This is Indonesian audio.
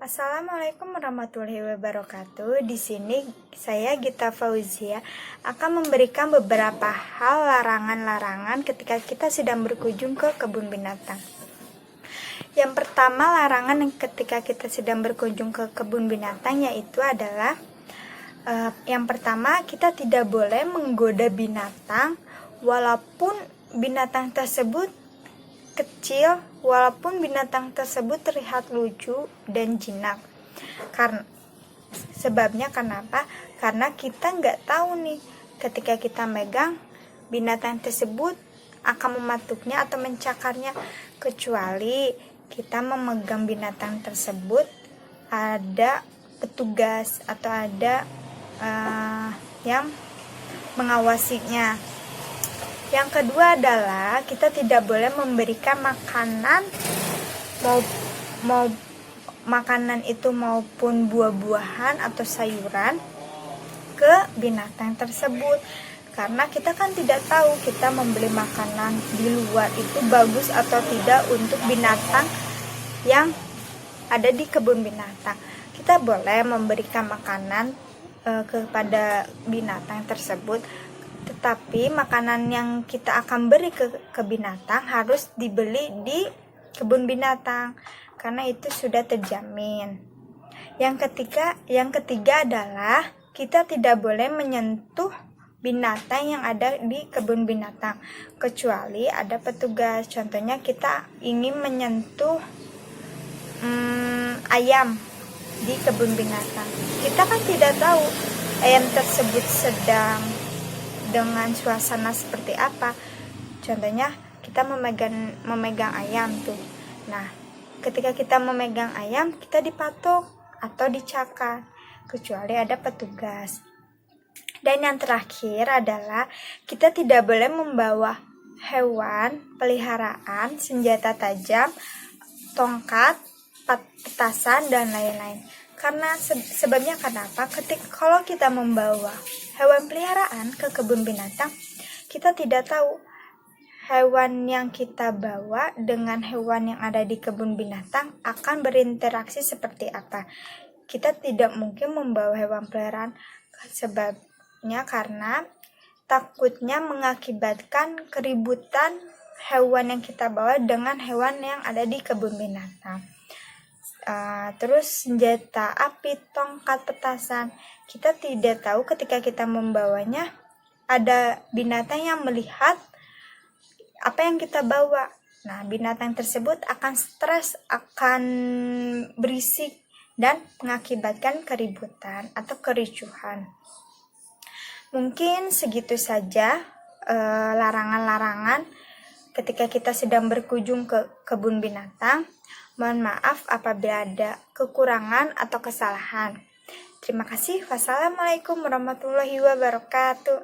Assalamualaikum warahmatullahi wabarakatuh. Di sini saya Gita Fauzia akan memberikan beberapa hal larangan-larangan ketika kita sedang berkunjung ke kebun binatang. Yang pertama, larangan ketika kita sedang berkunjung ke kebun binatang yaitu adalah yang pertama, kita tidak boleh menggoda binatang walaupun binatang tersebut kecil, walaupun binatang tersebut terlihat lucu dan jinak. Sebabnya kenapa? Karena kita nggak tahu nih, ketika kita megang binatang tersebut akan mematuknya atau mencakarnya, kecuali kita memegang binatang tersebut ada petugas atau ada yang mengawasinya. Yang kedua adalah kita tidak boleh memberikan makanan mau makanan itu maupun buah-buahan atau sayuran ke binatang tersebut, karena kita kan tidak tahu kita membeli makanan di luar itu bagus atau tidak untuk binatang yang ada di kebun binatang. Kita boleh memberikan makanan kepada binatang tersebut, tetapi makanan yang kita akan beri ke binatang harus dibeli di kebun binatang, karena itu sudah terjamin. Yang ketiga adalah kita tidak boleh menyentuh binatang yang ada di kebun binatang, kecuali ada petugas. Contohnya kita ingin menyentuh ayam di kebun binatang. Kita kan tidak tahu ayam tersebut sedang dengan suasana seperti apa. Contohnya kita memegang ayam tuh. Nah, ketika kita memegang ayam, kita dipatok atau dicakar, kecuali ada petugas. Dan yang terakhir adalah kita tidak boleh membawa hewan peliharaan, senjata tajam, tongkat, petasan, dan lain-lain. Karena sebabnya kenapa? Kalau kita membawa hewan peliharaan ke kebun binatang, kita tidak tahu hewan yang kita bawa dengan hewan yang ada di kebun binatang akan berinteraksi seperti apa. Kita tidak mungkin membawa hewan peliharaan, sebabnya karena takutnya mengakibatkan keributan hewan yang kita bawa dengan hewan yang ada di kebun binatang. Terus senjata api, tongkat, petasan, kita tidak tahu ketika kita membawanya ada binatang yang melihat apa yang kita bawa. Nah, binatang tersebut akan stres, akan berisik dan mengakibatkan keributan atau kericuhan. Mungkin segitu saja larangan-larangan ketika kita sedang berkunjung ke kebun binatang. Mohon maaf apabila ada kekurangan atau kesalahan. Terima kasih. Wassalamualaikum warahmatullahi wabarakatuh.